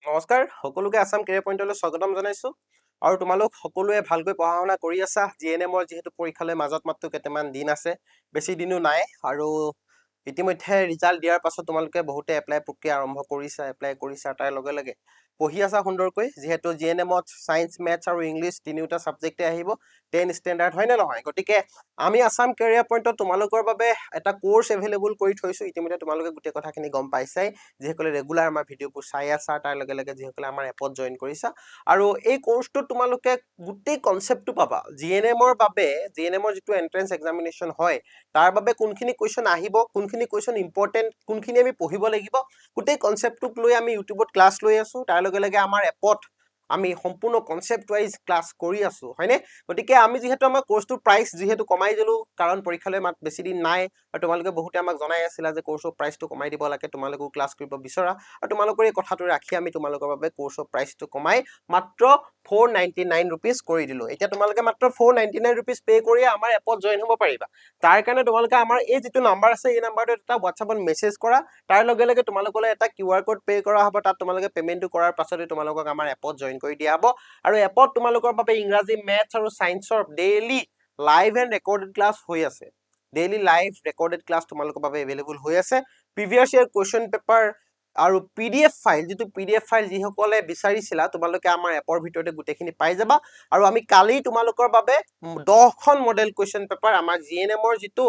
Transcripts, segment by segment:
নমস্কাৰ সকলোকে আসাম কেৰিয়াৰ পইণ্টলৈ স্বাগতম জনাইছো আৰু তোমালোক সকলোৱে ভালকৈ পঢ়া শুনা কৰি আছা জিএনএমৰ যিহেতু পৰীক্ষালৈ মাজত মাত্ৰ কেইটামান দিন আছে বেছি দিনো নাই আৰু ইতিমধ্যে ৰিজাল্ট দিয়াৰ পাছত তোমালোকে বহুতে এপ্লাই প্ৰক্ৰিয়া আৰম্ভ এপ্লাই কৰিছা তাৰ লগে লগে পঢ়ি আছা সুন্দৰকৈ যিহেতু জিএনএমত সায়েন্স মেথছ আৰু ইংলিছ তিনিওটা সাবজেক্টে আহিব 10 ষ্টেণ্ডাৰ্ড হয় নে নহয় গতিকে আমি আসাম কেৰিয়াৰ পইণ্টত তোমালোকৰ বাবে এটা কোৰ্স এভেইলেবল কৰি থৈছো ইতিমধ্যে তোমালোকে গোটেই কথাখিনি গম পাইছাই যিসকলে ৰেগুলাৰ আমাৰ ভিডিঅ'বোৰ চাই আছা তাৰ লগে লগে যিসকলে আমাৰ এপত জইন কৰিছা আৰু এই কোৰ্সটোত তোমালোকে গোটেই কনসেপ্টটো পাবা জিএনএমৰ বাবে জিএনএমৰ যিটো এন্ট্ৰেন্স এক্সামিনেশ্যন হয় তাৰ বাবে কোনখিনি কোৱেশ্চন আহিব কোনখিনি কোৱেশ্চন ইম্পৰ্টেন্ট কোনখিনি আমি পঢ়িব লাগিব গোটেই কনসেপ্টটোক লৈ আমি ইউটিউবত ক্লাছ লৈ আছো তাৰ লগে লগে আমাৰ এপত আমি সম্পূৰ্ণ কনসেপ্ট ওয়াইজ ক্লাছ কৰি আছো হয়নে গতিকে আমি যিহেতু আমাৰ কোৰ্সটোৰ প্ৰাইস যিহেতু কমাই দিলো কাৰণ পৰীক্ষালৈ মাত বেছি দিন নাই আৰু তোমালোকে বহুতে আমাক জনাই আছিলা যে কোৰ্সৰ প্ৰাইসটো কমাই দিব লাগে তোমালোকো ক্লাছ কৰিব বিচৰা আৰু তোমালোকৰ এই কথাটো ৰাখি আমি তোমালোকৰ বাবে কোৰ্সৰ প্ৰাইসটো কমাই মাত্ৰ 499 rupees কৰি দিলো এতিয়া তোমালোকে মাত্ৰ 499 rupees পে কৰি আমাৰ এপত জইন হ'ব পাৰিবা তাৰ কাৰণে তোমালোকে আমাৰ এই যিটো নাম্বাৰ আছে এই নাম্বাৰটো এটা WhatsAppত মেছেজ কৰা তাৰ লগে লগে তোমালোকলৈ এটা QR কোড পে কৰা হ'ব তাত তোমালোকে পেমেন্টটো কৰাৰ পাছতে তোমালোকক আমাৰ এপত জইন কৰি দিয়া হ'ব আৰু এপত তোমালোকৰ বাবে ইংৰাজী মেথছ আৰু সায়েন্সৰ daily live and recorded class হৈ আছে ডেইলি লাইভ ৰেকৰ্ডেড ক্লাছ তোমালোকৰ বাবে এভেইলেবল হৈ আছে প্ৰিভিয়াছ ইয়াৰ কুৱেশ্চন পেপাৰ আৰু PDF ফাইল যিটো PDF ফাইল যিসকলে বিচাৰিছিলা তোমালোকে আমাৰ এপৰ ভিতৰতে গোটেইখিনি পাই যাবা আৰু আমি কালি তোমালোকৰ বাবে 10খন মডেল কুৱেশ্চন পেপাৰ আমাৰ জিএনএমৰ যিটো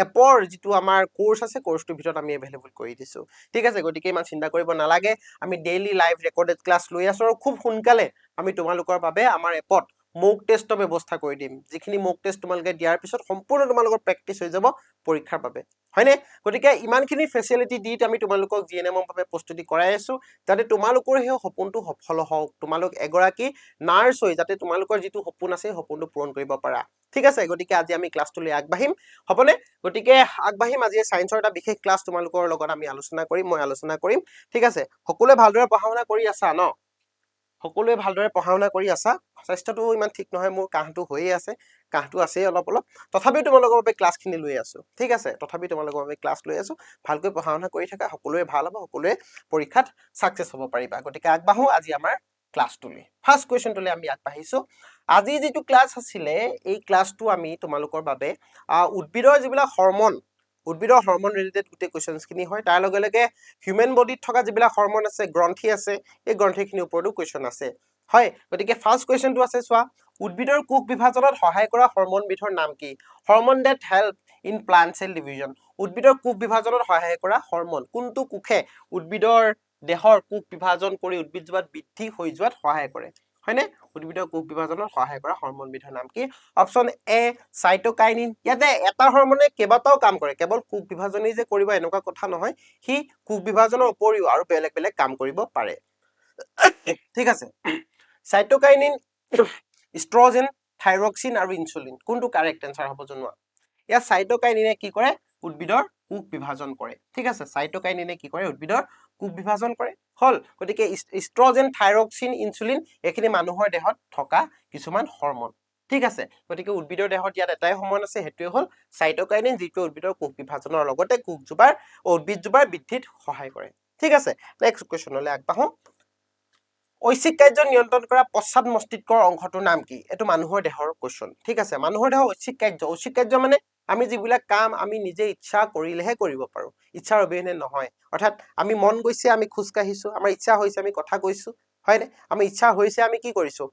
এপৰ যিটো আমাৰ কোৰ্স আছে কোৰ্সটোৰ ভিতৰত আমি এভেইলেবল কৰি দিছো ঠিক আছে গতিকে ইমান চিন্তা কৰিব নালাগে আমি ডেইলি লাইভ ৰেকৰ্ডেড ক্লাছ লৈ আছো আৰু খুব সোনকালে আমি তোমালোকৰ বাবে আমাৰ এপত মক টেষ্টৰ ব্যৱস্থা কৰি দিম যিখিনি মক টেষ্ট তোমালোকে দিয়াৰ পিছত সম্পূৰ্ণ তোমালোকৰ প্ৰেক্টিছ হৈ যাব পৰীক্ষাৰ বাবে হয়নে গতিকে ইমানখিনি ফেচিলিটি দি আমি তোমালোকক জিএনএমৰ বাবে প্ৰস্তুতি কৰাই আছো যাতে তোমালোকৰ সেই সপোনটো সফল হওক তোমালোক এগৰাকী নাৰ্ছ হৈ যাতে তোমালোকৰ যিটো সপোন আছে সপোনটো পূৰণ কৰিব পাৰা ঠিক আছে গতিকে আজি আমি ক্লাছটোলৈ আগবাঢ়িম হ'বনে গতিকে আগবাঢ়িম আজি সায়েন্সৰ এটা বিশেষ ক্লাছ তোমালোকৰ লগত আমি আলোচনা কৰিম মই আলোচনা কৰিম ঠিক আছে সকলোৱে ভালদৰে পঢ়া শুনা কৰি আছা ন সকলোৱে ভালদৰে পঢ়া শুনা কৰি আছা স্বাস্থ্যটো ইমান ঠিক নহয় মোৰ কাহটো হৈয়ে আছে কাহটো আছেই অলপ অলপ তথাপিও তোমালোকৰ বাবে ক্লাছখিনি লৈ আছো ঠিক আছে তথাপি তোমালোকৰ বাবে ক্লাছ লৈ আছো ভালকৈ পঢ়া শুনা কৰি থাকা সকলোৱে ভাল হ'ব সকলোৱে পৰীক্ষাত সাকসেস হ'ব পাৰিবা গতিকে আগবাঢ়ো আজি আমাৰ ক্লাছটোলৈ ফাৰ্স্ট কুৱেশ্চনটোলৈ আমি আগবাঢ়িছো আজি যিটো ক্লাছ আছিলে এই ক্লাছটো আমি তোমালোকৰ বাবে উদ্ভিদৰ যিবিলাক হৰমন উদ্ভিদৰ হৰমন ৰিলেটেড গোটেই কুৱেশ্চনখিনি হয় তাৰ লগে লগে হিউমেন বডিত থকা যিবিলাক হৰমন আছে গ্ৰন্থি আছে এই গ্ৰন্থিখিনিৰ ওপৰতো কুৱেশ্চন আছে হয় গতিকে ফাৰ্স্ট কুৱেশ্চনটো আছে চোৱা উদ্ভিদৰ কোষ বিভাজনত সহায় কৰা হৰমন বিধৰ নাম কি hormone that help in plant cell division উদ্ভিদৰ কোষ বিভাজনত সহায় কৰা হৰমন কোনটো কোষে উদ্ভিদৰ দেহৰ কোষ বিভাজন কৰি উদ্ভিদজোপাত বৃদ্ধি হৈ যোৱাত সহায় কৰে হয়নে উদ্ভিদৰ কোষ বিভাজনত সহায় কৰা হৰমন বিধৰ নাম কি অপচন এ সাইটোকাইনিন ইয়াতে এটা হৰমনে কেইবাটাও কাম কৰে কেৱল কোষ বিভাজনেই যে কৰিব এনেকুৱা কথা নহয় সি কোষ বিভাজনৰ উপৰিও আৰু বেলেগ বেলেগ কাম কৰিব পাৰে ঠিক আছে সাইটোকাইনিন ইষ্ট্ৰজেন থাইৰক্সিন আৰু ইনসুলিন কোনটো কাৰেক্ট এনসাৰ হ'ব জনোৱা ইয়াত সাইটোকাইনিনে কি কৰে উদ্ভিদৰ কোষ বিভাজন কৰে ঠিক আছে সাইটোকাইনিনে কি কৰে উদ্ভিদৰ কোষ বিভাজন কৰে হল গতিকে ইষ্ট্ৰজেন থাইৰক্সিন ইনসুলিন এইখিনি মানুহৰ দেহত থকা কিছুমান হৰমন ঠিক আছে গতিকে উদ্ভিদৰ দেহত ইয়াত এটাই হৰমন আছে হেতুৱে হল সাইটোকাইনিন যিটো উদ্ভিদৰ কোষ বিভাজনৰ লগতে উদ্ভিদজোপাৰ বৃদ্ধিত সহায় কৰে ঠিক আছে নেক্সট কুৱেশ্চনলৈ আগবাঢ়ো ঐচ্ছিক কাৰ্য নিয়ন্ত্ৰণ কৰা পশ্চাদ মস্তিষ্কৰ অংশটোৰ নাম কি এইটো মানুহৰ দেহৰ কুৱেশ্চন ঠিক আছে মানুহৰ দেহৰ ঐচ্ছিক কাৰ্য মানে আমি যিবিলাক কাম আমি নিজে ইচ্ছা কৰিলেহে কৰিব পাৰো ইচ্ছাৰ অবিহনে নহয় অৰ্থাৎ আমি মন গৈছে আমি খোজ কাঢ়িছো আমাৰ ইচ্ছা হৈছে আমি কথা কৈছো হয়নে আমি ইচ্ছা হৈছে আমি কি কৰিছো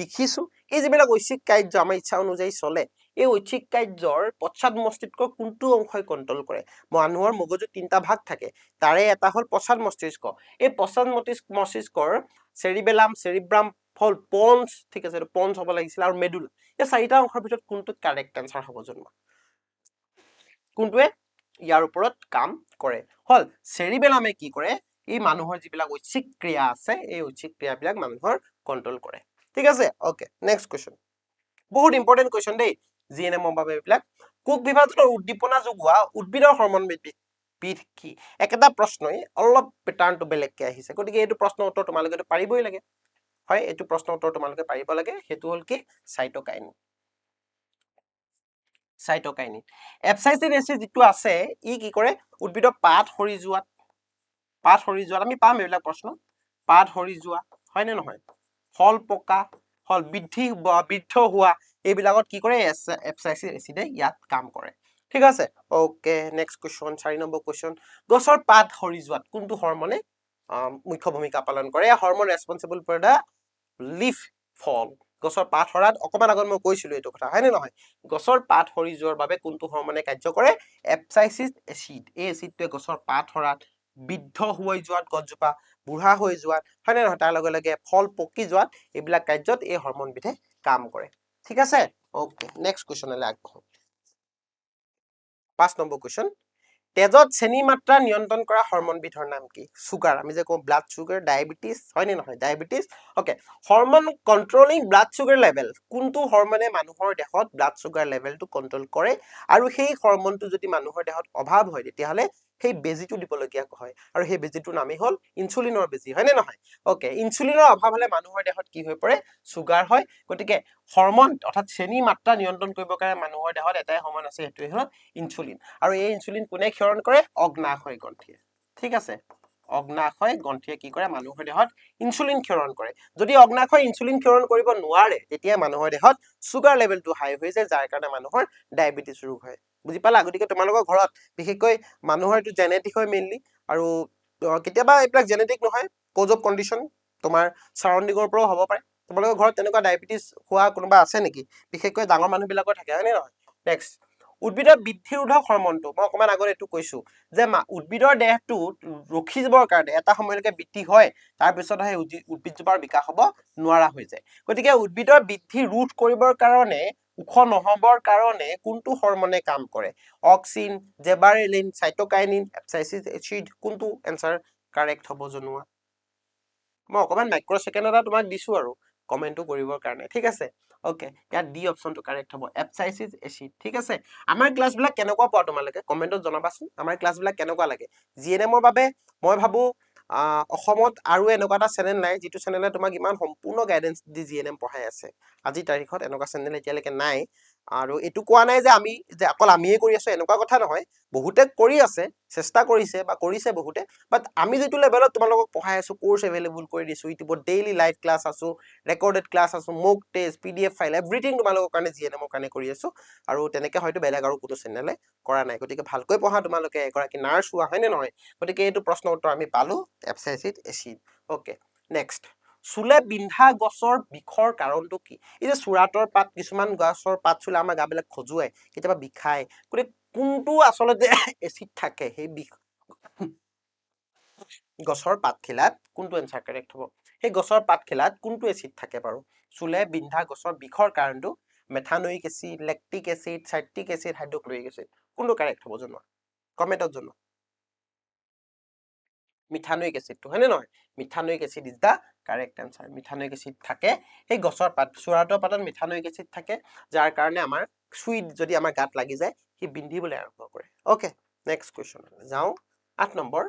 লিখিছো এই যিবিলাক ঐচ্ছিক কাৰ্য আমাৰ ইচ্ছা অনুযায়ী চলে এই ঐচ্ছিক কাৰ্যৰ পশ্চাদ মস্তিষ্কৰ কোনটো অংশই কন্ট্ৰল কৰে মানুহৰ মগজুত তিনিটা ভাগ থাকে তাৰে এটা হল পশ্চাদ মস্তিষ্ক এই পশ্চাদ মস্তিষ্কৰ চেৰিবেলাম চেৰিব্ৰাম ফল পঞ্চ ঠিক আছে পঞ্চ হ'ব লাগিছিল আৰু মেডুলা এই চাৰিটা অংশৰ ভিতৰত কোনটো কাৰেক্ট এনসাৰ হ'ব জনোৱা কোনটোৱে ইয়াৰ ওপৰত কাম কৰে হল চেৰিবেলামে কি কৰে এই মানুহৰ যিবিলাক ঐচ্ছিক ক্ৰিয়া আছে এই ঐচ্ছিক ক্ৰিয়াবিলাক মানুহৰ কন্ট্ৰল কৰে ঠিক আছে ওকে নেক্সট কুৱেশ্চন বহুত ইম্পৰ্টেন্ট কুৱেশ্চন দেই জিএনএমৰ বাবে এইবিলাক কোষ বিভাজনৰ উদ্দীপনা যোগোৱা উদ্ভিদৰ হৰমন বিধ কি একেটা প্ৰশ্নই অলপ পেটাৰ্ণটো বেলেগকে আহিছে গতিকে এইটো প্ৰশ্নৰ উত্তৰ তোমালোকে পাৰিবই লাগে হয় এইটো প্ৰশ্নৰ উত্তৰ তোমালোকে পাৰিব লাগে সেইটো হল কি সাইটোকাইনিন এপসাইচিন এচিড যিটো আছে ই কি কৰে উদ্ভিদৰ পাত সৰি যোৱাত আমি পাম এইবিলাক প্ৰশ্ন পাত সৰি যোৱা হয় নে নহয়, ফল পকা, ফল বৃদ্ধ হোৱা, এইবিলাকত কি কৰে এপচাইচিক এচিডে ইয়াত কাম কৰে। ঠিক আছে, okay next question 4 number question, গছৰ পাত সৰি যোৱাত কোনটো হৰমনে মুখ্য ভূমিকা পালন কৰে? হৰমন ৰেছপন্সিবল ফৰ দা লিফ ফল। গছৰ পাত সৰাত অকমান আগত মই কৈছিলো এইটো কথা হয় নে নহয়, গছৰ পাত সৰি যোৱাৰ বাবে কোনটো হৰমনে কাৰ্য কৰে? এপচাইচিক এচিড। এই এচিডটোৱে গছৰ পাত সৰাত, বৃদ্ধ হৈ যোৱাত, গছজোপা বুঢ়া হৈ যোৱাত হয় নে নহয়, তাৰ লগে লগে ফল পকি যোৱাত, এইবিলাক কাৰ্যত এই হৰমনবিধে কাম কৰে। ঠিক আছে, ওকে নেক্সট কুৱেশ্যনলৈ আগবঢ়ো। 5 নম্বৰ কুৱেশ্যন, তেজত চেনি মাত্ৰা নিয়ন্ত্ৰণ কৰা হৰমনবিধৰ নাম কি? চুগাৰ, আমি যে কওঁ ব্লাড চুগাৰ, ডায়েবেটিছ হয় নে নহয়, diabetes. Okay, hormone controlling blood sugar level, কোনটো হৰমনে মানুহৰ দেহত ব্লাড চুগাৰ লেভেলটো কন্ট্ৰল কৰে? আৰু সেই হৰমনটো যদি মানুহৰ দেহত অভাৱ হয় তেতিয়াহ'লে সেই বেজীটো দিবলগীয়া হয়, আৰু সেই বেজীটোৰ নামেই হ'ল ইনচুলিনৰ বেজী হয় নে নহয়। ওকে, ইনচুলিনৰ অভাৱ হলে মানুহৰ দেহত কি হৈ পৰে? চুগাৰ হয়। গতিকে হৰমন অৰ্থাৎ চেনি মাত্ৰা নিয়ন্ত্ৰণ কৰিবৰ কাৰণে মানুহৰ দেহত এটাই হৰমন আছে, সেইটোৱে হ'ল ইনচুলিন। আৰু এই ইনচুলিন কোনে ক্ষৰণ কৰে? অগ্নাশয় গ্ৰন্থিয়ে। ঠিক আছে, অগ্নাশয় গ্ৰন্থিয়ে কি কৰে? মানুহৰ দেহত ইনচুলিন ক্ষৰণ কৰে। যদি অগ্নাশয় ইনচুলিন ক্ষৰণ কৰিব নোৱাৰে তেতিয়া মানুহৰ দেহত চুগাৰ লেভেলটো হাই হৈ যায়, যাৰ কাৰণে মানুহৰ ডায়েবেটিছ ৰোগ হয়। বুজি পালা? গতিকে তোমালোকৰ ঘৰত বিশেষকৈ মানুহৰ এইটো জেনেটিক হয় মেইনলি, আৰু কেতিয়াবা এইবিলাক জেনেটিক নহয়, কজ অফ কণ্ডিশ্যন তোমাৰ চাৰাউণ্ডিঙৰ পৰাও হ'ব পাৰে। তোমালোকৰ ঘৰত তেনেকুৱা ডায়েবেটিছ হোৱা কোনোবা আছে নেকি? বিশেষকৈ ডাঙৰ মানুহবিলাকৰ থাকে হয় নে নহয়। নেক্সট, উদ্ভিদৰ বৃদ্ধিৰোধক হৰমনটো মই অকমান আগত এইটো কৈছো যে উদ্ভিদৰ দেহটো ৰখি যাবৰ কাৰণে এটা সময়লৈকে বৃদ্ধি হয়, তাৰপিছত সেই উদ্ভিদজোপাৰ বিকাশ হ'ব নোৱাৰা হৈ যায়। গতিকে উদ্ভিদৰ বৃদ্ধি ৰোধ কৰিবৰ কাৰণে, ওখ নহবৰ কাৰণে কোনটো হৰমনে কাম কৰে? অক্সিন, জেবাৰেলিন, চাইটোকাইনিন, এপচাইচিক এচিড, কোনটো এনচাৰ কাৰেক্ট হ'ব জনোৱা। মই অকমান মাইক্ৰ ছেকেণ্ড এটা তোমাক দিছো আৰু কমেণ্টটো কৰিবৰ কাৰণে। ঠিক আছে, ওকে, ইয়াত ডি অপশ্যনটো কাৰেক্ট হ'ব, এপচাইচিক এচিড। ঠিক আছে, আমাৰ ক্লাছবিলাক কেনেকুৱা পোৱা তোমালোকে কমেণ্টত জনাবাচোন। আমাৰ ক্লাছবিলাক কেনেকুৱা লাগে? জিএনএমৰ বাবে মই ভাবো অসমত আৰু এনেকুৱা এটা চেনেল নাই যিটো চেনেলে তোমাক ইমান সম্পূৰ্ণ গাইডেঞ্চ দি জিএনএম পঢ়াই আছে। আজিৰ তাৰিখত এনেকুৱা চেনেল এতিয়ালৈকে নাই। আৰু এইটো কোৱা নাই যে অকল আমিয়ে কৰি আছো, এনেকুৱা কথা নহয়। বহুতে কৰি আছে, চেষ্টা কৰিছে বা কৰিছে বহুতে, বাট আমি যিটো লেভেলত তোমালোকক পঢ়াই আছো, কোৰ্চ এভেইলেবল কৰি দিছো, ইউটিউবত ডেইলি লাইভ ক্লাছ আছো, ৰেকৰ্ডেড ক্লাছ আছো, মক টেষ্ট, PDF ফাইল, এভৰিথিং তোমালোকৰ কাৰণে জিএনএমৰ কাৰণে কৰি আছো। আৰু তেনেকে হয়তো বেলেগ আৰু কোনো চেনেলে কৰা নাই। গতিকে ভালকৈ পঢ়া তোমালোকে, এগৰাকী নাৰ্ছ হোৱা হয় নে নহয়। গতিকে এইটো প্ৰশ্ন উত্তৰ আমি পালো, এপচাইচিক এচিড। ওকে নেক্সট, চুলে বিন্ধা গছৰ বিষৰ কাৰণটো কি? এই যে চুৰাটৰ পাত, কিছুমান গছৰ পাত চুলে আমাৰ গাবিলাক খজুৱাই, কেতিয়াবা বিষায়। গতিকে কোনটো আচলতে এচিড থাকে সেই বিষ গছৰ পাতখিলাত, কোনটো এনচাৰ কাৰেক্ট হ'ব? সেই গছৰ পাতখিলাত কোনটো এচিড থাকে বাৰু? চুলে বিন্ধা গছৰ বিষৰ কাৰণটো methanoic acid, lactic acid, citric acid, hydrochloric acid, কোনটো কাৰেক্ট হ'ব জনোৱা, কমেণ্টত জনোৱা। মিথানয়িক এচিডটো হয় নে নহয়? Methanoic acid is the correct answer. Methanoic acid থাকে সেই গছৰ পাত, চুৰাটৰ পাতত মিথানয়িক এচিড থাকে, যাৰ কাৰণে আমাৰ চুইট যদি আমাৰ গাত লাগি যায় সি বিন্ধিবলৈ আৰম্ভ কৰে। ওকে নেক্সট কুৱেশ্যন যাওঁ। 8 নম্বৰ,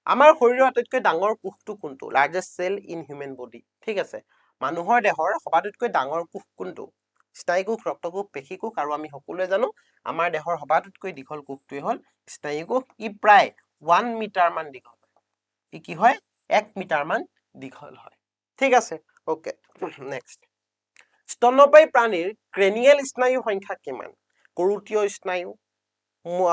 আমাৰ শৰীৰৰ আটাইতকৈ ডাঙৰ কোষটো কোনটো? Largest cell in human body. ঠিক আছে, মানুহৰ দেহৰ সবাতোতকৈ ডাঙৰ কোষ কোনটো? স্নায়ুকোষ, ৰক্তকোষ, পেশীকোষ, আৰু আমি সকলোৱে জানো আমাৰ দেহৰ সবাতোতকৈ দীঘল কোষটোৱে হ'ল স্নায়ুকোষ। ই প্ৰায় 1 মিটাৰ মান দীঘল। ই কি হয়? 1 মিটাৰ মান দীঘল হয়। ঠিক আছে, ওকে নেক্সট, স্তন্যপায়ী প্ৰাণীৰ ক্ৰেনিয়েল স্নায়ুৰ সংখ্যা কিমান? কৰোটীয় স্নায়ু,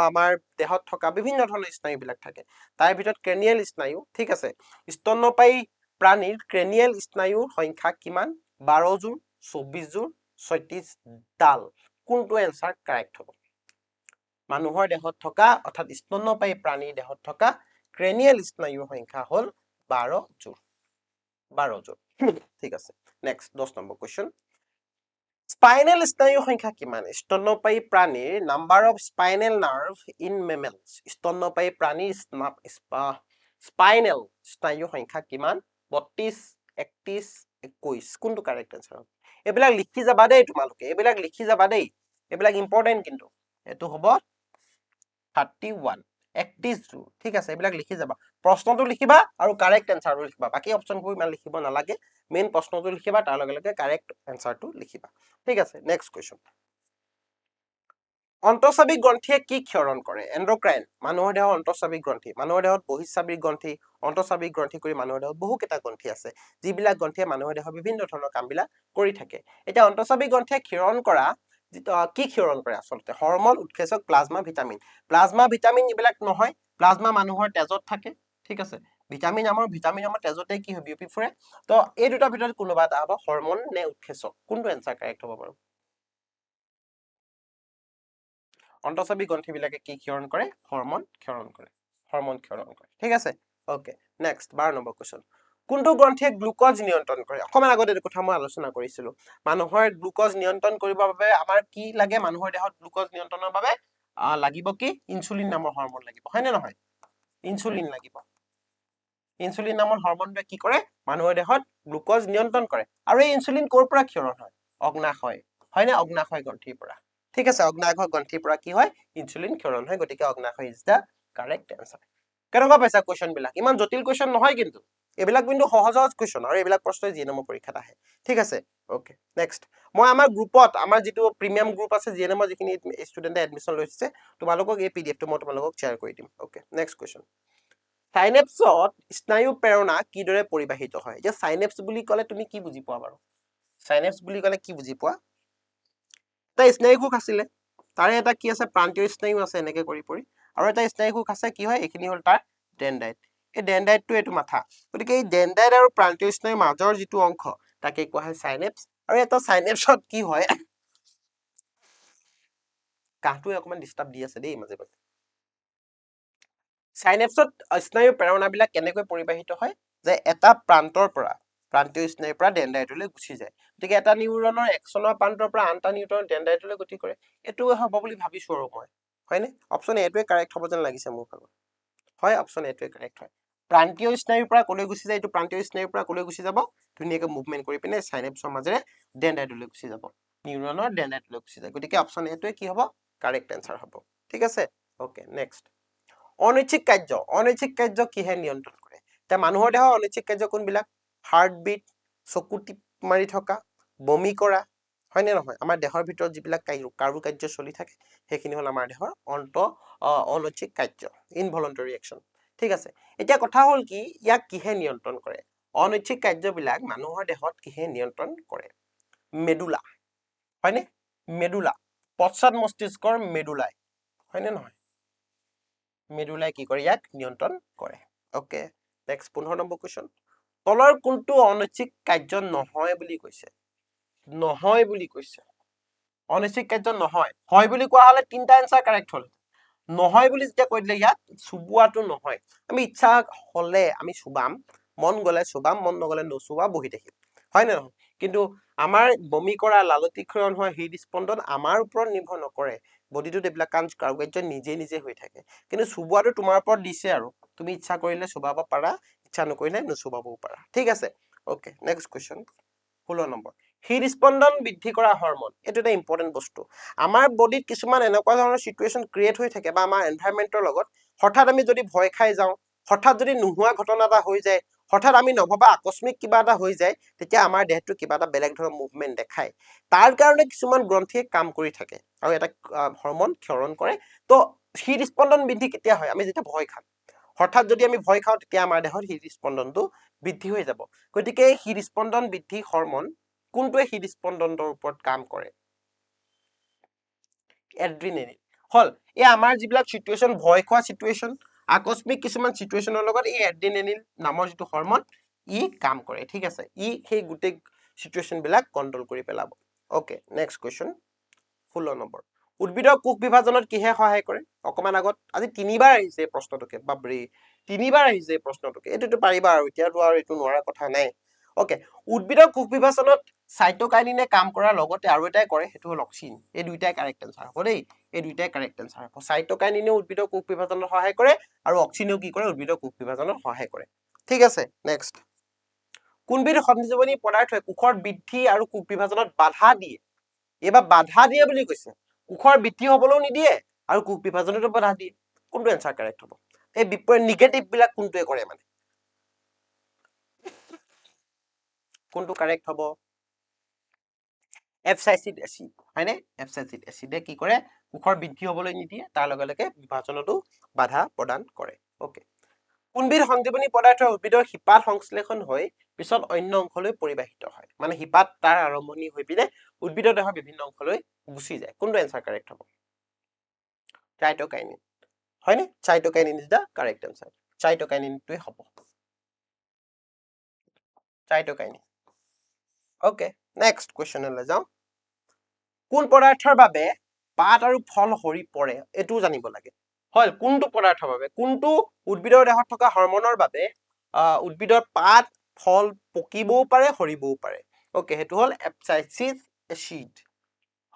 আমাৰ দেহত থকা বিভিন্ন ধৰণৰ স্নায়ুবিলাক থাকে, তাৰ ভিতৰত ক্ৰেনিয়েল স্নায়ু। ঠিক আছে, স্তন্যপায়ী প্ৰাণীৰ ক্ৰেনিয়েল স্নায়ুৰ সংখ্যা কিমান? 12 যোৰ, 24 যোৰ, 36 ডাল, কোনটো এনচাৰ কাৰেক্ট হ'ব? মানুহৰ দেহত থকা অৰ্থাৎ স্তন্যপায়ী প্ৰাণীৰ দেহত থকা ক্ৰেনিয়েল স্নায়ুৰ সংখ্যা হ'ল 12 যোৰ। 12 যোৰ। ঠিক আছে, নেক্সট 10 নম্বৰ কুৱেশ্যন, স্পাইনেল স্নায়ুৰ সংখ্যা কিমান? স্তন্যপায়ী প্ৰাণীৰ number of spinal nerve in mammals. স্তন্যপায়ী প্ৰাণীৰ স্পাইনেল স্নায়ুৰ সংখ্যা কিমান? 32, 31, 21, কোনটো কাৰেক্ট এনচাৰ হ'ব? এইবিলাক লিখি যাবা দেই তোমালোকে, এইবিলাক লিখি যাবা দেই, এইবিলাক ইম্পৰ্টেণ্ট কিন্তু। এইটো হ'ব 31, 31 যোৰ। ঠিক আছে, এইবিলাক লিখি যাবা, প্ৰশ্নটো লিখিবা আৰু কাৰেক্ট এনচাৰটো লিখিবা, বাকী অপশ্যনবোৰ ইমান লিখিব নালাগে, মেইন প্ৰশ্নটো লিখিবা, তাৰ লগে লগে কাৰেক্ট এনচাৰটো লিখিবা। ঠিক আছে, নেক্সট কুৱেশ্যন, অন্তঃস্ৰাৱিক গ্ৰন্থিয়ে কি ক্ষৰণ কৰে? এণ্ড্ৰক্ৰাইন, মানুহৰ দেহৰ অন্তঃস্ৰাৱিক গ্ৰন্থি, মানুহৰ দেহত বহিঃস্ৰাৱিক গ্ৰন্থি, অন্তঃস্ৰাৱিক গ্ৰন্থি কৰি মানুহৰ দেহত বহুকেইটা গ্ৰন্থি আছে, যিবিলাক গ্ৰন্থিয়ে মানুহৰ দেহৰ বিভিন্ন ধৰণৰ কামবিলাক কৰি থাকে। এতিয়া অন্তঃস্ৰাৱিক গ্ৰন্থিয়ে ক্ষৰণ কৰা কি ক্ষৰণ কৰে আচলতে? হৰমন, উৎসেচক, প্লাজমা, ভিটামিন। প্লাজমা, ভিটামিন এইবিলাক নহয়, প্লাজমা মানুহৰ তেজত থাকে, ঠিক আছে। ভিটামিন আমাৰ তেজতে কি হয়, বিয়পি ফুৰে। তো এই দুটাৰ ভিতৰত কোনোবা এটা হ'ব, হৰমন নে উৎসেচক? কোনটো এনসাৰ কাৰেক্ট হ'ব বাৰু? অন্তঃস্ৰাৱিক গ্ৰন্থিবিলাকে কি ক্ষৰণ কৰে? হৰমন ক্ষৰণ কৰে, হৰমন ক্ষৰণ কৰে, ঠিক আছে। Okay, next 12 number question. কোনটো গ্ৰন্থিয়ে গ্লুকজ নিয়ন্ত্ৰণ কৰে? অকমান আগতে এইটো কথা মই আলোচনা কৰিছিলো। মানুহৰ গ্লুকজ নিয়ন্ত্ৰণ কৰিবৰ বাবে আমাৰ কি লাগে? মানুহৰ দেহত গ্লুকজ নিয়ন্ত্ৰণৰ বাবে লাগিব কি? ইনচুলিন নামৰ হৰমন লাগিব, হয় নে নহয়? ইনচুলিন লাগিব। ইনচুলিন নামৰ হৰমনটোৱে কি কৰে? মানুহৰ দেহত গ্লুকজ নিয়ন্ত্ৰণ কৰে। আৰু এই ইনচুলিন ক'ৰ পৰা ক্ষৰণ হয়? অগ্নাশয়, হয় নে? অগ্নাশয় গ্ৰন্থিৰ পৰা, ঠিক আছে। অগ্নাশয় গ্ৰন্থিৰ পৰা কি হয়? ইনচুলিন ক্ষৰণ হয়, গতিকে অগ্নাশয় ইজ দা কাৰেক্ট এনসাৰ। কেনেকুৱা পাইছা কুৱেশ্যন বিলাক? ইমান জটিল কুৱেশ্যন নহয় কিন্তু, এইবিলাক কিন্তু সহজ সহজ কুৱেশ্যন, আৰু এইবিলাক প্ৰশ্ন জিএনএমৰ পৰীক্ষাত আহে, ঠিক আছে। Okay, next. মই আমাৰ গ্ৰুপত, আমাৰ যিটো প্ৰিমিয়াম গ্ৰুপ আছে জিএনএমৰ, যিখিনি ষ্টুডেণ্টে এডমিশ্যন লৈছে, তোমালোকক এই পিডিএফটো মই তোমালোকক শ্বেয়াৰ কৰি দিম। Okay, next question. চাইনেপছত স্নায়ু প্ৰেৰণা কিদৰে পৰিবাহিত হয়? এতিয়া চাইনেপছ বুলি ক'লে তুমি কি বুজি পোৱা বাৰু? চাইনেপছ বুলি ক'লে কি বুজি পোৱা? এটা স্নায়ু কোষ আছিলে, তাৰে এটা কি আছে? প্ৰান্তীয় স্নায়ু আছে, এনেকে কৰি পৰি, আৰু এটা স্নায়ু কোষ আছে, কি হয়? এইখিনি হ'ল তাৰ ডেনড্ৰাইট। এই ডেনড্ৰাইটটো এইটো মাথা, গতিকে এই ডেনড্ৰাইট আৰু প্ৰান্তীয় স্নায়ুৰ মাজৰ যিটো অংশ, তাকে কোৱা হয় চাইনেপছ। আৰু এটা চাইনেপছত কি হয়, কাহটোৱে অকমান ডিষ্টাৰ্ব দি আছে দেই মাজে মাজে। চাইনেপছত স্নায়ুৰ প্ৰেৰণাবিলাক কেনেকৈ পৰিবাহিত হয়? যে এটা প্ৰান্তৰ পৰা, প্ৰান্তীয় স্নায়ুৰ পৰা ডেনড্ৰাইটলৈ গুচি যায়। গতিকে এটা নিউৰনৰ একচনৰ প্ৰান্তৰ পৰা আন এটা নিউৰনৰ ডেনড্ৰাইটলৈ গতি কৰে। এইটোৱে হ'ব বুলি ভাবিছো আৰু মই, হয়নে? অপশ্যন এটোৱে কাৰেক্ট হ'ব যেন লাগিছে মোৰ ভাগত। হয়, অপশ্যন এটোৱে কাৰেক্ট হয়। প্ৰান্তীয় স্নায়ুৰ পৰা কলৈ গুচি যায়? এইটো প্ৰান্তীয় স্নায়ুৰ পৰা কলৈ গুচি যাব? ধুনীয়াকৈ মুভমেণ্ট কৰি পিনে চাইনেপছৰ মাজেৰে ডেনড্ৰাইটলৈ গুচি যাব, নিউৰনৰ ডেনড্ৰাইটলৈ গুচি যায়। গতিকে অপশ্যন এটোৱে কি হ'ব? কাৰেক্ট এনসাৰ হ'ব, ঠিক আছে। Okay, next. অনৈচ্ছিক কাৰ্য, অনৈচ্ছিক কাৰ্য কিহে নিয়ন্ত্ৰণ কৰে? এতিয়া মানুহৰ দেহৰ অনৈচ্ছিক কাৰ্য কোনবিলাক? হাৰ্টবিট, চকু টিপ মাৰি থকা, বমি কৰা, হয় নে নহয়? আমাৰ দেহৰ ভিতৰত যিবিলাক কাৰ্য চলি থাকে, সেইখিনি হ'ল আমাৰ দেহৰ অনৈচ্ছিক কাৰ্য, ইনভলন্টাৰী একচন, ঠিক আছে। এতিয়া কথা হ'ল কি, ইয়াক কিহে নিয়ন্ত্ৰণ কৰে? অনৈচ্ছিক কাৰ্যবিলাক মানুহৰ দেহত কিহে নিয়ন্ত্ৰণ কৰে? মেডুলা, হয়নে? মেডুলা, পশ্চাদ মস্তিষ্কৰ মেডুলাই, হয়নে নহয়? মেডুলাই কি কৰে? ইয়াক নিয়ন্ত্ৰণ কৰে। Okay, next 15 number question. তলৰ কোনটো অনৈচ্ছিক কাৰ্য নহয় বুলি কৈছে? নহয় বুলি কৈছে, অনৈচ্ছিক কাৰ্য নহয়। হয় বুলি কোৱা হলে তিনিটা এনসাৰ কাৰেক্ট হ'ল। নহয় বুলি যেতিয়া কৈ দিলে, ইয়াত চুবোৱাটো নহয়। আমি ইচ্ছা হলে আমি চুবাম, মন গলে চুবাম, মন নগলে নচুবা, বহি থাকিম, হয় নে নহয়? কিন্তু আমাৰ বমি কৰা, লালতিক্ষৰণ হোৱা, হৃদস্পন্দন আমাৰ ওপৰত নিৰ্ভৰ নকৰে। বডিটোত এইবিলাক কাৰ্য নিজে নিজে হৈ থাকে। কিন্তু চুবোৱাটো তোমাৰ ওপৰত দিছে, আৰু তুমি ইচ্ছা কৰিলে চুবাব পাৰা, ইচ্ছা নকৰিলে নুচুবাবও পাৰা, ঠিক আছে। Okay, next question, 16 number. হৃদস্পন্দন বৃদ্ধি কৰা হৰমন, এইটো এটা ইম্পৰ্টেণ্ট বস্তু। আমাৰ বডিত কিছুমান এনেকুৱা ধৰণৰ চিটুৱেশ্যন ক্ৰিয়েট হৈ থাকে, বা আমাৰ এনভাইৰনমেন্টৰ লগত হঠাৎ আমি যদি ভয় খাই যাওঁ, হঠাৎ যদি নোহোৱা ঘটনা এটা হৈ যায়, হঠাৎ আমি নভবা আকস্মিক কিবা এটা হৈ যায়, তেতিয়া আমাৰ দেহটো কিবা এটা বেলেগ ধৰণৰ মুভমেণ্ট দেখায়। তাৰ কাৰণে কিছুমান গ্ৰন্থিয়ে কাম কৰি থাকে আৰু এটা হৰমন ক্ষৰণ কৰে। তো হৃদস্পন্দন বৃদ্ধি কেতিয়া হয়? আমি যেতিয়া ভয় খাম, হঠাৎ যদি আমি ভয় খাওঁ, তেতিয়া আমাৰ দেহত হৃদস্পন্দনটো বৃদ্ধি হৈ যাব। গতিকে হৃদস্পন্দন বৃদ্ধি হৰমন কোনটোৱে হৃদস্পন্দনৰ ওপৰত কাম কৰে? এড্ৰিনেলিন। হল, এই আমাৰ যিবিলাক চিটুৱেশ্যন, ভয় খোৱা চিটুৱেশ্যন, আকস্মিক কিছুমান চিটুৱেশ্যনৰ লগত এই এড্ৰিনেলিন নামৰ যিটো হৰমন, ই কাম কৰে, ঠিক আছে। ই সেই গোটেই চিটুৱেশ্যন বিলাক কন্ট্ৰল কৰি পেলাব। Okay, next question, 16 number. উদ্ভিদৰ কোষ বিভাজনত কিহে সহায় কৰে? অকমান আগত, আজি 3বাৰ আহিছে এই প্ৰশ্নটোকে, বাপৰে 3বাৰ আহিছে এই প্ৰশ্নটোকে। এইটোতো পাৰিবা আৰু, এতিয়াতো আৰু এইটো নোৱাৰা কথা নাই। অকে, উদ্ভিদৰ কোষ বিভাজনত চাইটোকাইনিনে কাম কৰাৰ লগতে আৰু এটাই কৰে, সেইটো হ'ল অক্সিন। এই দুইটাই কাৰেক্ট এনসাৰ হ'ব দেই, এই দুইটাই কাৰেক্ট এনসাৰ হ'ব। চাইটোকাইনিনেও উদ্ভিদৰ কোষ বিভাজনত সহায় কৰে, আৰু অক্সিনেও কি কৰে? উদ্ভিদৰ কোষ বিভাজনত সহায় কৰে, ঠিক আছে। নেক্সট, কোনবিধ সঞ্জীৱনী পদাৰ্থই কোষৰ বৃদ্ধি আৰু কোষ বিভাজনত বাধা দিয়ে? এইবাৰ বাধা দিয়ে বুলি কৈছে, কোষৰ বৃদ্ধি হবলৈও নিদিয়ে আৰু কোষ বিভাজনতো বাধা দিয়ে। কোনটো এনসাৰ কাৰেক্ট হ'ব? এই বিপৰীত নিগেটিভ বিলাক কোনটোৱে কৰে মানে? কোনটো কাৰেক্ট হ'ব? এপচাইচিড এচিড হয়নে এপচাইচিড এচিডে কি কৰে কোষৰ বৃদ্ধি হবলৈ নিদিয়ে তাৰ লগে লগে বিভাজনতো বাধা প্ৰদান কৰে ওকে কোনবিধ সঞ্জীৱনী পদাৰ্থ উদ্ভিদৰ শিপাত সংশ্লেষণ হৈ পিছত অন্য অংশলৈ পৰিবাহিত হয় মানে শিপাত তাৰ আৰম্ভণি হৈ পিনে উদ্ভিদৰ দেহৰ বিভিন্ন অংশলৈ গুচি যায় কোনটো এনসাৰ কাৰেক্ট হ'ব চাইটোকাইনিন হয়নে চাইটোকাইনিন ইজ দা কাৰেক্ট এনসাৰ চাইটোকাইনিনটোৱে হ'ব চাইটোকাইনিন ওকে নেক্সট কোৱেশ্চনলৈ যাওঁ কোন পদাৰ্থৰ বাবে পাত আৰু ফল সৰি পৰে এইটো জানিব লাগে হয় কোনটো পদাৰ্থৰ বাবে কোনটো উদ্ভিদৰ দেহত থকা হৰমনৰ বাবে উদ্ভিদৰ পাত ফল পকিবও পাৰে সৰিবও পাৰে ওকে সেইটো হল এপচাইচিড এচিড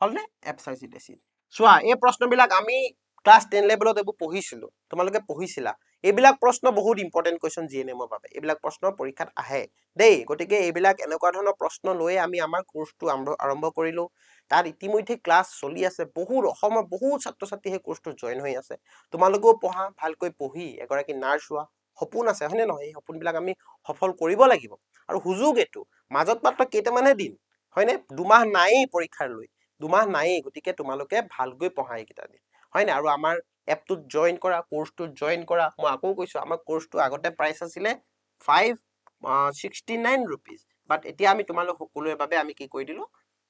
হলনে এপচাইচিড এচিড চোৱা এই প্ৰশ্নবিলাক আমি ক্লাছ 10 লেভেলত এইবোৰ পঢ়িছিলো তোমালোকে পঢ়িছিলা এইবিলাক প্ৰশ্ন বহুত ইম্পৰ্টেন্ট কুৱেশ্যন জিএনএমৰ বাবে এইবিলাক প্ৰশ্ন পৰীক্ষাত আহে দেই গতিকে এইবিলাক এনেকুৱা ধৰণৰ প্ৰশ্ন লৈ আমি আমাৰ কোৰ্সটো আৰম্ভ কৰিলো তাত ইতিমধ্যে ক্লাছ চলি আছে বহুত অসমৰ বহুত ছাত্ৰ ছাত্ৰী সেই কোৰ্সটো জয়েন হৈ আছে তোমালোকেও পঢ়া ভালকৈ পঢ়ি এগৰাকী নাৰ্ছ হোৱা সপোন আছে হয়নে নহয় এই সপোনবিলাক আমি সফল কৰিব লাগিব আৰু সুযোগ এইটো মাজত মাত্ৰ কেইটামানহে দিন হয়নে দুমাহ নায়েই পৰীক্ষাৰ লৈ দুমাহ নায়েই গতিকে তোমালোকে ভালকৈ পঢ়া এইকেইটা দিন হয়নে আৰু আমাৰ এপটোত জয়েন কৰা কোৰ্সটোত জয়েন কৰা মই আকৌ কৈছো আমাৰ কোৰ্সটো আগতে প্ৰাইচ আছিলে 569 rupees বাট এতিয়া আমি তোমালোক সকলোৰে বাবে আমি কি কৰি দিলো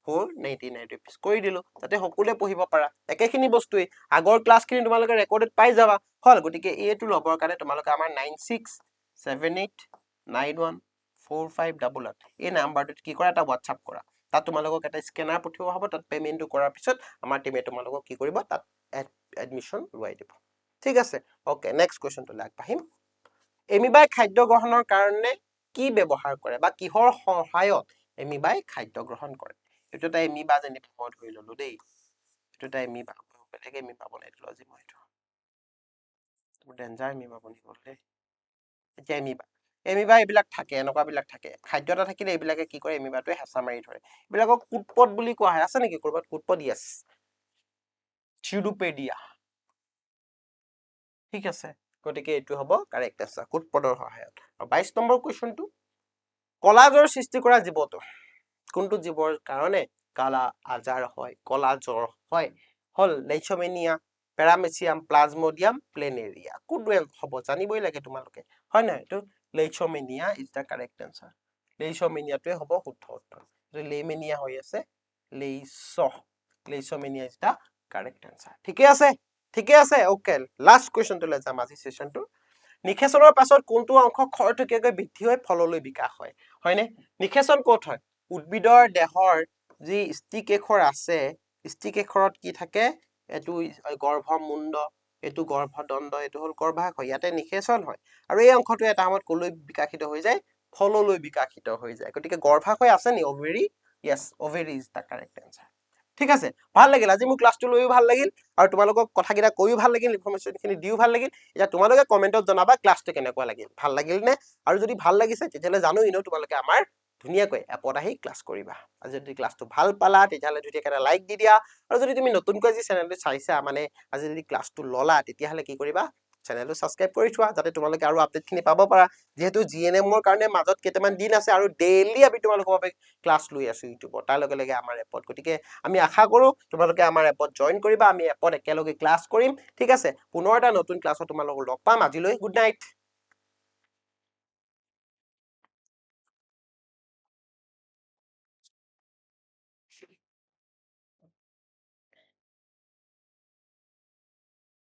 499 rupees কৰি দিলো যাতে সকলোৱে পঢ়িব পাৰা একেখিনি বস্তুই আগৰ ক্লাছখিনি তোমালোকে ৰেকৰ্ডেড পাই যাবা হল গতিকে এইটো লবৰ কাৰণে তোমালোকে আমাৰ 9678914588 এই নাম্বাৰটোত কি কৰা এটা হোৱাটসএপ কৰা তাত তোমালোকক এটা স্কেনাৰ পঠিওৱা হ'ব তাত পেমেন্টটো কৰাৰ পিছত আমাৰ টিমে তোমালোকক কি কৰিব তাত এডমিশন লোৱাই দিব ঠিক আছে ওকে নেক্সট কোৱেশ্চনটো আগবাঢ়িম এমিবাই খাদ্য গ্ৰহণৰ কাৰণে কি ব্যৱহাৰ কৰে বা কিহৰ সহায়ত এমিবাই খাদ্য গ্ৰহণ কৰে এইটো এটা এমিবা যেনে মই ধৰি ললো দেই এইটো এটা এমিবা বেলেগ এমিবা বনাই দিলো আজি মই এইটো ডেঞ্জাৰ এমিবা বনি গ'ল দেই এতিয়া এমিবা এইবিলাক থাকে এনেকুৱা বিলাক থাকে খাদ্য এটা থাকিলে এইবিলাকে কি কৰে এমিবাটোৱে হেঁচা মাৰি ধৰে এইবিলাকক কুটপট বুলি কোৱা হয় আছে নেকি কৰবাত কুটপট ইয়েছ চিউডোপেডিয়া ঠিক আছে গতিকে এইটো হ'ব কাৰেক্ট আনসাৰ কুটপটৰ সহায়ত আৰু 22 নম্বৰ কুৱেশ্চনটো কলাজ্বৰ সৃষ্টি কৰা জীৱটো কোনটো জীৱৰ কাৰণে কালা আজাৰ হয় কলা জ্বৰ হয় হল লেইচমেনিয়া পেৰামেচিয়াম প্লাজমোডিয়াম প্লেনেৰিয়া কোনটো হ'ব জানিবই লাগে তোমালোকে হয় নহয় এইটো লেইচমেনিয়া ইজ দা কাৰেক্ট আনসাৰ লেইচমেনিয়াটোৱে হ'ব শুদ্ধ উত্তৰ লেইমেনিয়া হৈ আছে লেইচমেনিয়া ইজ দা কাৰেক্ট আনসাৰ ঠিকে আছে ওকে লাষ্ট কুৱেশ্চনটোলৈ যাম আজি সেশনটো নিষেচনৰ পাছত কোনটো অংশ খৰতকীয়াকৈ বৃদ্ধি হৈ ফললৈ বিকাশ হয় হয়নে নিষেচন ক'ত হয় উদ্ভিদৰ দেহৰ যি ষ্টিকেখৰ আছে ষ্টিকেখৰত কি থাকে এইটো গৰ্ভমুণ্ড এইটো গৰ্ভদণ্ড এইটো হল গৰ্ভাশয় ইয়াতে নিষেচন হয় আৰু এই অংশটো এটা সময়ত কলৈ বিকাশিত হৈ যায় ফললৈ বিকাশিত হৈ যায় গতিকে গৰ্ভাশয় আছে নি ovary yes ovary is the correct answer ঠিক আছে ভাল লাগিল আজি মোৰ ক্লাছটো লৈও ভাল লাগিল আৰু তোমালোকক কথাকেইটা কৈও ভাল লাগিল ইনফৰমেশ্যনখিনি দিও ভাল লাগিল এতিয়া তোমালোকে কমেন্টত জনাবা ক্লাছটো কেনেকুৱা লাগিল ভাল লাগিল নে আৰু যদি ভাল লাগিছে তেতিয়াহলে জানো ইনো তোমালোকে আমাৰ ধুনীয়াকৈ এপত আহি ক্লাছ কৰিবা আৰু যদি ক্লাছটো ভাল পালা তেতিয়াহলে ধুনীয়াকৈ এটা লাইক দি দিয়া আৰু যদি তুমি নতুনকৈ আজি চেনেলটো চাইছা মানে আজি যদি ক্লাছটো ললা তেতিয়াহলে কি কৰিবা চেনেলটো সাবস্ক্ৰাইব কৰি থোৱা যাতে তোমালোকে আৰু আপডেটখিনি পাব পাৰা যেহেতু জিএনএমৰ কাৰণে মাজত কেইটামান দিন আছে আৰু ডেইলি আমি তোমালোকৰ বাবে ক্লাছ লৈ আছো ইউটিউবত তাৰ লগে লগে আমাৰ এপত গতিকে আমি আশা কৰো তোমালোকে আমাৰ এপত জয়েন কৰিবা আমি এপত একেলগে ক্লাছ কৰিম ঠিক আছে পুনৰ এটা নতুন ক্লাছত তোমালোকক লগ পাম আজিলৈ গুড নাইট